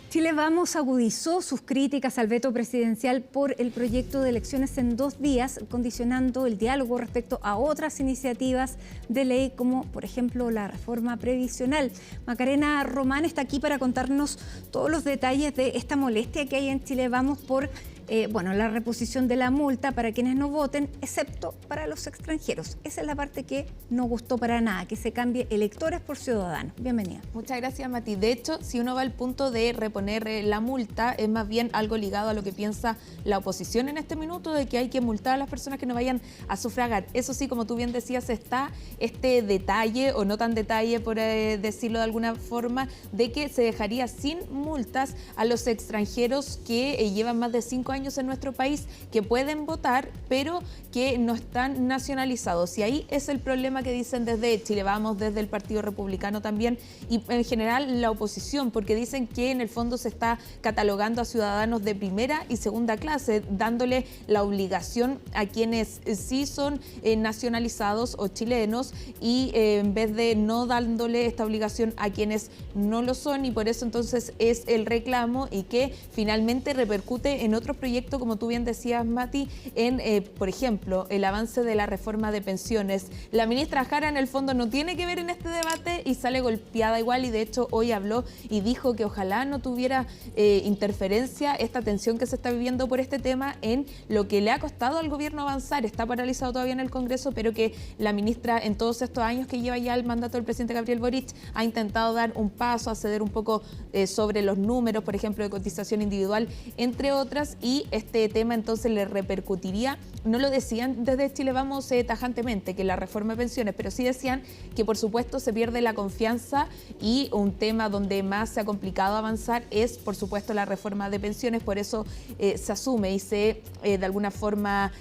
Chile Vamos agudizó sus críticas al veto presidencial por el proyecto de elecciones en 2 días, condicionando el diálogo respecto a otras iniciativas de ley, como por ejemplo la reforma previsional. Macarena Román está aquí para contarnos todos los detalles de esta molestia que hay en Chile Vamos por la reposición de la multa para quienes no voten, excepto para los extranjeros. Esa es la parte que no gustó para nada, que se cambie electores por ciudadanos. Bienvenida. Muchas gracias, Mati. De hecho, si uno va al punto de reponer la multa, es más bien algo ligado a lo que piensa la oposición en este minuto, de que hay que multar a las personas que no vayan a sufragar. Eso sí, como tú bien decías, está este detalle, o no tan detalle por decirlo de alguna forma, de que se dejaría sin multas a los extranjeros que llevan más de 5 años en nuestro país, que pueden votar, pero que no están nacionalizados. Y ahí es el problema que dicen desde Chile Vamos, desde el Partido Republicano también, y en general la oposición, porque dicen que en el fondo se está catalogando a ciudadanos de primera y segunda clase, dándole la obligación a quienes sí son nacionalizados o chilenos, y en vez de no dándole esta obligación a quienes no lo son, y por eso entonces es el reclamo, y que finalmente repercute en otros proyectos, como tú bien decías, Mati, en, por ejemplo, el avance de la reforma de pensiones. La ministra Jara en el fondo no tiene que ver en este debate y sale golpeada igual, y de hecho hoy habló y dijo que ojalá no tuviera interferencia esta tensión que se está viviendo por este tema en lo que le ha costado al gobierno avanzar. Está paralizado todavía en el Congreso, pero que la ministra en todos estos años que lleva ya el mandato del presidente Gabriel Boric ha intentado dar un paso, a ceder un poco sobre los números, por ejemplo, de cotización individual, entre otras, y este tema entonces le repercutiría. No lo decían desde Chile Vamos tajantemente, que la reforma de pensiones, pero sí decían que por supuesto se pierde la confianza, y un tema donde más se ha complicado avanzar es por supuesto la reforma de pensiones. Por eso se asume y se de alguna forma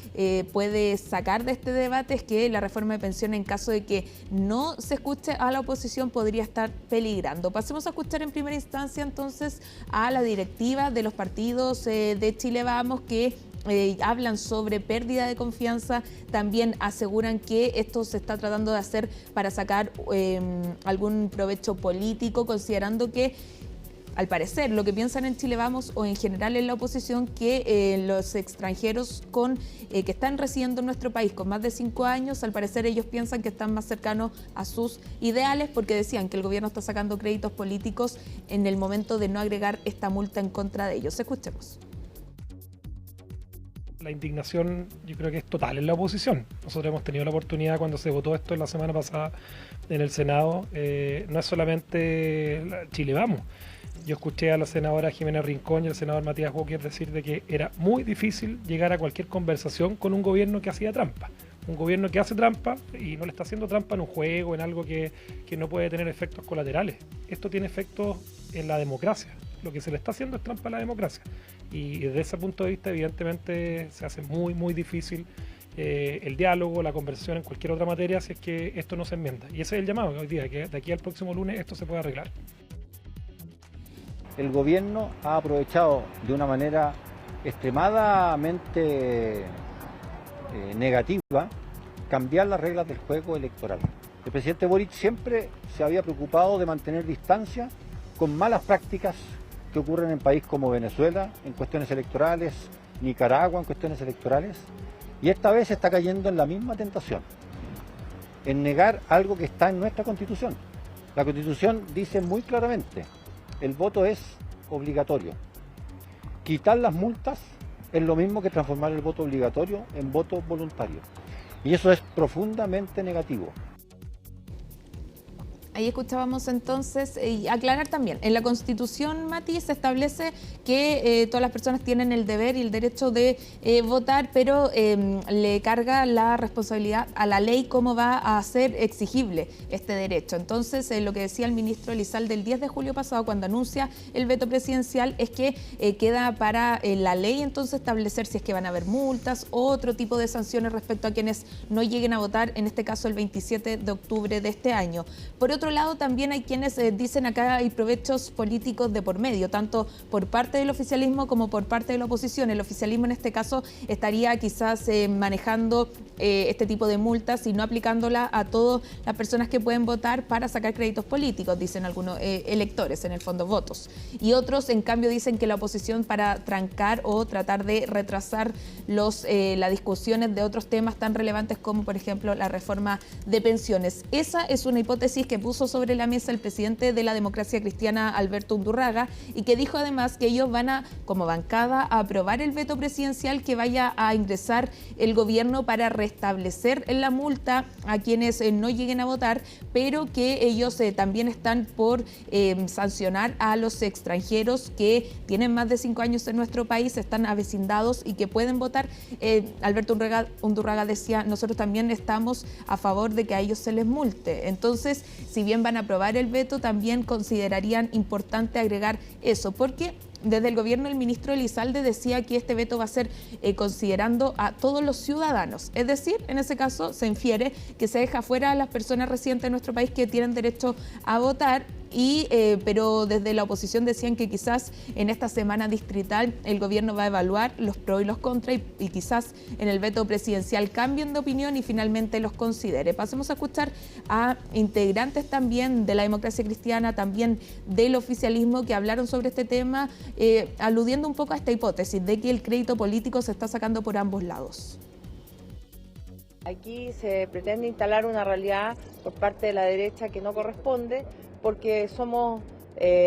puede sacar de este debate es que la reforma de pensiones, en caso de que no se escuche a la oposición, podría estar peligrando. Pasemos a escuchar en primera instancia entonces a la directiva de los partidos de Chile Vamos, que hablan sobre pérdida de confianza. También aseguran que esto se está tratando de hacer para sacar algún provecho político, considerando que al parecer lo que piensan en Chile Vamos, o en general en la oposición, que los extranjeros que están residiendo en nuestro país con más de 5 años, al parecer ellos piensan que están más cercanos a sus ideales, porque decían que el gobierno está sacando créditos políticos en el momento de no agregar esta multa en contra de ellos. Escuchemos. La indignación yo creo que es total en la oposición. Nosotros hemos tenido la oportunidad, cuando se votó esto la semana pasada en el Senado, no es solamente Chile Vamos. Yo escuché a la senadora Jimena Rincón y al senador Matías Walker decir de que era muy difícil llegar a cualquier conversación con un gobierno que hacía trampa. Un gobierno que hace trampa y no le está haciendo trampa en un juego, en algo que no puede tener efectos colaterales. Esto tiene efectos en la democracia. Lo que se le está haciendo es trampa a la democracia. Y desde ese punto de vista, evidentemente, se hace muy, muy difícil el diálogo, la conversación en cualquier otra materia, si es que esto no se enmienda. Y ese es el llamado que hoy día, que de aquí al próximo lunes esto se pueda arreglar. El gobierno ha aprovechado de una manera extremadamente negativa cambiar las reglas del juego electoral. El presidente Boric siempre se había preocupado de mantener distancia con malas prácticas que ocurren en países como Venezuela en cuestiones electorales, Nicaragua en cuestiones electorales, y esta vez está cayendo en la misma tentación, en negar algo que está en nuestra Constitución. La Constitución dice muy claramente: el voto es obligatorio. Quitar las multas es lo mismo que transformar el voto obligatorio en voto voluntario. Y eso es profundamente negativo. Ahí escuchábamos entonces, y aclarar también, en la Constitución, Mati, se establece que todas las personas tienen el deber y el derecho de votar, pero le carga la responsabilidad a la ley cómo va a ser exigible este derecho. Entonces, lo que decía el ministro Elizalde el 10 de julio pasado, cuando anuncia el veto presidencial, es que queda para la ley entonces establecer si es que van a haber multas o otro tipo de sanciones respecto a quienes no lleguen a votar, en este caso el 27 de octubre de este año. Por otro otro lado también hay quienes dicen acá hay provechos políticos de por medio, tanto por parte del oficialismo como por parte de la oposición. El oficialismo en este caso estaría quizás manejando este tipo de multas y no aplicándola a todas las personas que pueden votar para sacar créditos políticos, dicen algunos electores, en el fondo votos. Y otros, en cambio, dicen que la oposición para trancar o tratar de retrasar las discusiones de otros temas tan relevantes como, por ejemplo, la reforma de pensiones. Esa es una hipótesis que puso sobre la mesa el presidente de la Democracia Cristiana, Alberto Undurraga, y que dijo además que ellos van a, como bancada, a aprobar el veto presidencial que vaya a ingresar el gobierno para restablecer la multa a quienes no lleguen a votar, pero que ellos también están por sancionar a los extranjeros que tienen más de 5 años en nuestro país, están avecindados y que pueden votar. Alberto Undurraga decía, nosotros también estamos a favor de que a ellos se les multe. Entonces, si bien van a aprobar el veto, también considerarían importante agregar eso, porque desde el gobierno el ministro Elizalde decía que este veto va a ser considerando a todos los ciudadanos. Es decir, en ese caso se infiere que se deja fuera a las personas residentes de nuestro país que tienen derecho a votar. Pero desde la oposición decían que quizás en esta semana distrital el gobierno va a evaluar los pros y los contras y quizás en el veto presidencial cambien de opinión y finalmente los considere. Pasemos a escuchar a integrantes también de la Democracia Cristiana, también del oficialismo, que hablaron sobre este tema, aludiendo un poco a esta hipótesis de que el crédito político se está sacando por ambos lados. Aquí se pretende instalar una realidad por parte de la derecha que no corresponde, porque somos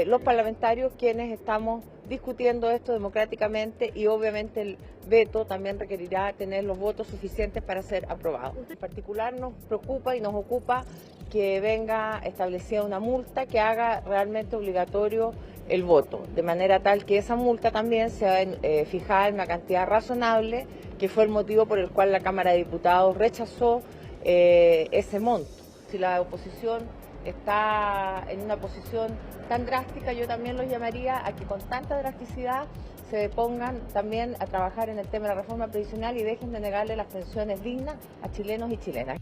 los parlamentarios quienes estamos discutiendo esto democráticamente y obviamente el veto también requerirá tener los votos suficientes para ser aprobado. En particular nos preocupa y nos ocupa que venga establecida una multa que haga realmente obligatorio el voto, de manera tal que esa multa también sea fijada en una cantidad razonable, que fue el motivo por el cual la Cámara de Diputados rechazó ese monto. Si la oposición está en una posición tan drástica, yo también los llamaría a que con tanta drasticidad se pongan también a trabajar en el tema de la reforma previsional y dejen de negarle las pensiones dignas a chilenos y chilenas.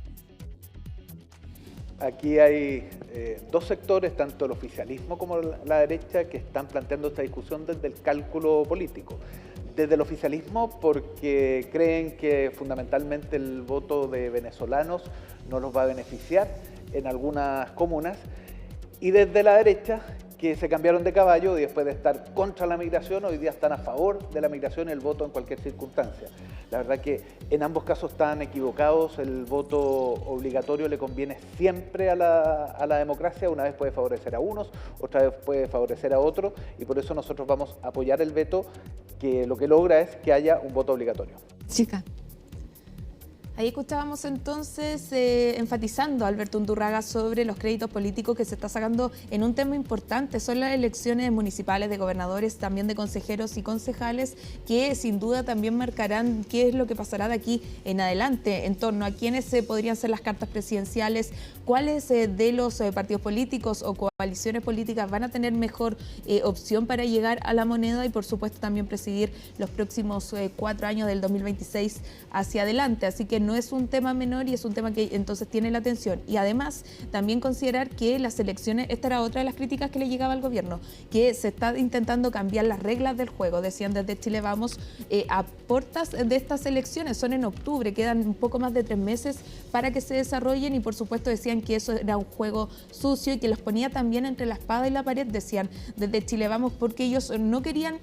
Aquí hay dos sectores, tanto el oficialismo como la derecha, que están planteando esta discusión desde el cálculo político. Desde el oficialismo porque creen que fundamentalmente el voto de venezolanos no los va a beneficiar en algunas comunas, y desde la derecha que se cambiaron de caballo y después de estar contra la migración hoy día están a favor de la migración y el voto en cualquier circunstancia. La verdad que en ambos casos están equivocados, el voto obligatorio le conviene siempre a la democracia, una vez puede favorecer a unos, otra vez puede favorecer a otros, y por eso nosotros vamos a apoyar el veto, que lo que logra es que haya un voto obligatorio. Chica. Ahí escuchábamos entonces enfatizando a Alberto Undurraga sobre los créditos políticos que se está sacando en un tema importante. Son las elecciones municipales de gobernadores, también de consejeros y concejales, que sin duda también marcarán qué es lo que pasará de aquí en adelante en torno a quiénes podrían ser las cartas presidenciales, cuáles de los partidos políticos o coaliciones políticas van a tener mejor opción para llegar a la moneda y por supuesto también presidir los próximos 4 años del 2026 hacia adelante. Así que no es un tema menor y es un tema que entonces tiene la atención. Y además también considerar que las elecciones, esta era otra de las críticas que le llegaba al gobierno, que se está intentando cambiar las reglas del juego. Decían desde Chile Vamos, a puertas de estas elecciones, son en octubre, quedan un poco más de 3 meses para que se desarrollen y por supuesto decían que eso era un juego sucio y que los ponía también entre la espada y la pared, decían desde Chile Vamos, porque ellos no querían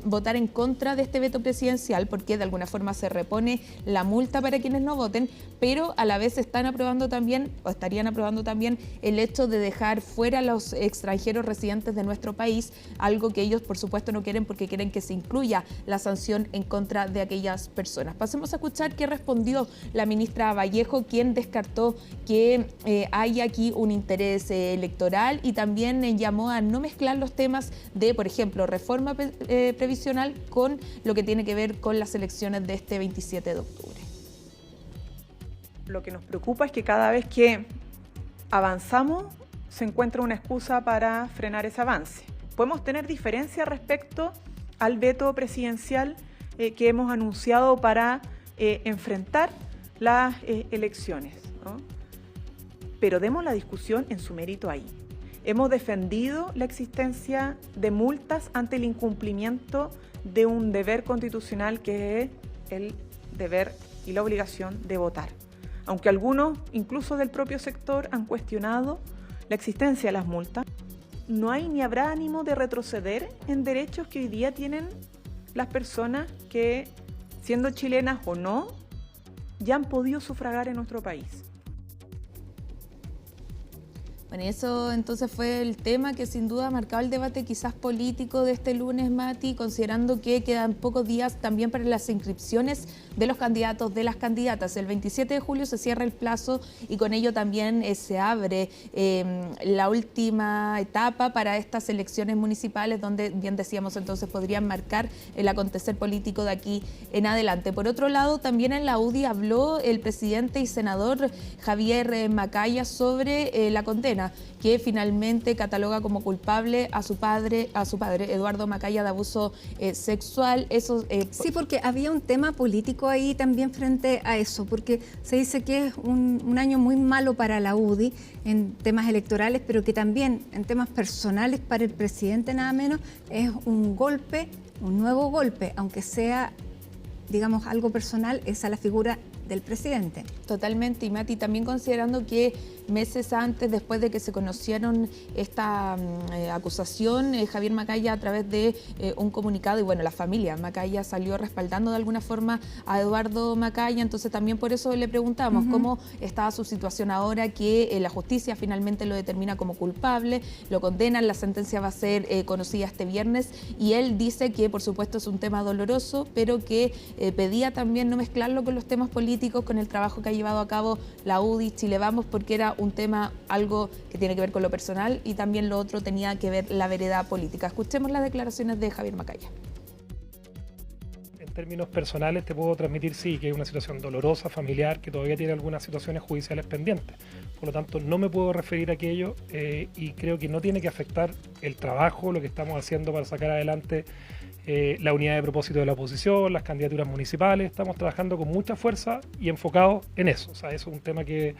votar en contra de este veto presidencial porque de alguna forma se repone la multa para quienes no voten, pero a la vez están aprobando también o estarían aprobando también el hecho de dejar fuera a los extranjeros residentes de nuestro país, algo que ellos por supuesto no quieren porque quieren que se incluya la sanción en contra de aquellas personas. Pasemos a escuchar qué respondió la ministra Vallejo, quien descartó que haya aquí un interés electoral y también llamó a no mezclar los temas de, por ejemplo, reforma previsional con lo que tiene que ver con las elecciones de este 27 de octubre. Lo que nos preocupa es que cada vez que avanzamos se encuentra una excusa para frenar ese avance. Podemos tener diferencias respecto al veto presidencial que hemos anunciado para enfrentar las elecciones, ¿no? pero demos la discusión en su mérito ahí. Hemos defendido la existencia de multas ante el incumplimiento de un deber constitucional que es el deber y la obligación de votar. Aunque algunos, incluso del propio sector, han cuestionado la existencia de las multas, no hay ni habrá ánimo de retroceder en derechos que hoy día tienen las personas que, siendo chilenas o no, ya han podido sufragar en nuestro país. Bueno, y eso entonces fue el tema que sin duda ha marcado el debate quizás político de este lunes, Mati, considerando que quedan pocos días también para las inscripciones de los candidatos, de las candidatas. El 27 de julio se cierra el plazo y con ello también se abre la última etapa para estas elecciones municipales, donde bien decíamos entonces podrían marcar el acontecer político de aquí en adelante. Por otro lado, también en la UDI habló el presidente y senador Javier Macaya sobre la condena que finalmente cataloga como culpable a su padre Eduardo Macaya, de abuso sexual. Sí, porque había un tema político ahí también frente a eso, porque se dice que es un año muy malo para la UDI en temas electorales, pero que también en temas personales para el presidente nada menos es un golpe, un nuevo golpe, aunque sea, digamos, algo personal, es a la figura del presidente. Totalmente, y Mati, también considerando que meses antes, después de que se conocieron esta acusación, Javier Macaya, a través de un comunicado, y bueno, la familia Macaya salió respaldando de alguna forma a Eduardo Macaya, entonces también por eso le preguntamos cómo estaba su situación ahora, que la justicia finalmente lo determina como culpable, lo condenan, la sentencia va a ser conocida este viernes, y él dice que por supuesto es un tema doloroso, pero que pedía también no mezclarlo con los temas políticos, con el trabajo que ha llevado a cabo la UDI, Chile Vamos, porque era un tema, algo que tiene que ver con lo personal, y también lo otro tenía que ver la vereda política. Escuchemos las declaraciones de Javier Macaya. En términos personales te puedo transmitir, sí, que hay una situación dolorosa, familiar, que todavía tiene algunas situaciones judiciales pendientes. Por lo tanto, no me puedo referir a aquello y creo que no tiene que afectar el trabajo, lo que estamos haciendo para sacar adelante la unidad de propósito de la oposición, las candidaturas municipales. Estamos trabajando con mucha fuerza y enfocados en eso. O sea, eso es un tema que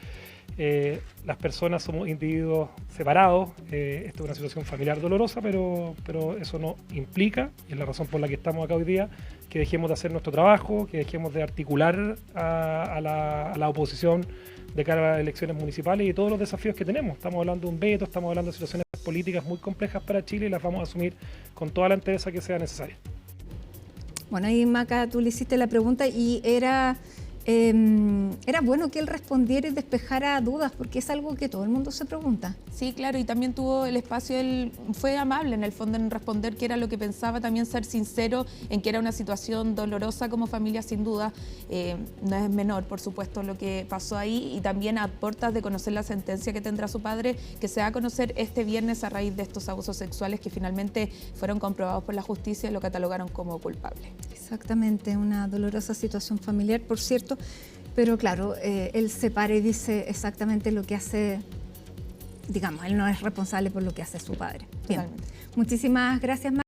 las personas somos individuos separados. Esto es una situación familiar dolorosa, pero eso no implica, y es la razón por la que estamos acá hoy día, que dejemos de hacer nuestro trabajo, que dejemos de articular a la oposición de cara a las elecciones municipales y todos los desafíos que tenemos. Estamos hablando de un veto, estamos hablando de situaciones políticas muy complejas para Chile y las vamos a asumir con toda la entereza que sea necesaria. Bueno, ahí Maca, tú le hiciste la pregunta y era bueno que él respondiera y despejara dudas, porque es algo que todo el mundo se pregunta. Sí, claro, y también tuvo el espacio, él fue amable en el fondo en responder qué era lo que pensaba, también ser sincero en que era una situación dolorosa como familia, sin duda. No es menor, por supuesto, lo que pasó ahí, y también a puertas de conocer la sentencia que tendrá su padre, que se va a conocer este viernes a raíz de estos abusos sexuales que finalmente fueron comprobados por la justicia y lo catalogaron como culpable. Exactamente, una dolorosa situación familiar, por cierto, pero claro, él se para y dice exactamente lo que hace, digamos, él no es responsable por lo que hace su padre. Bien, muchísimas gracias,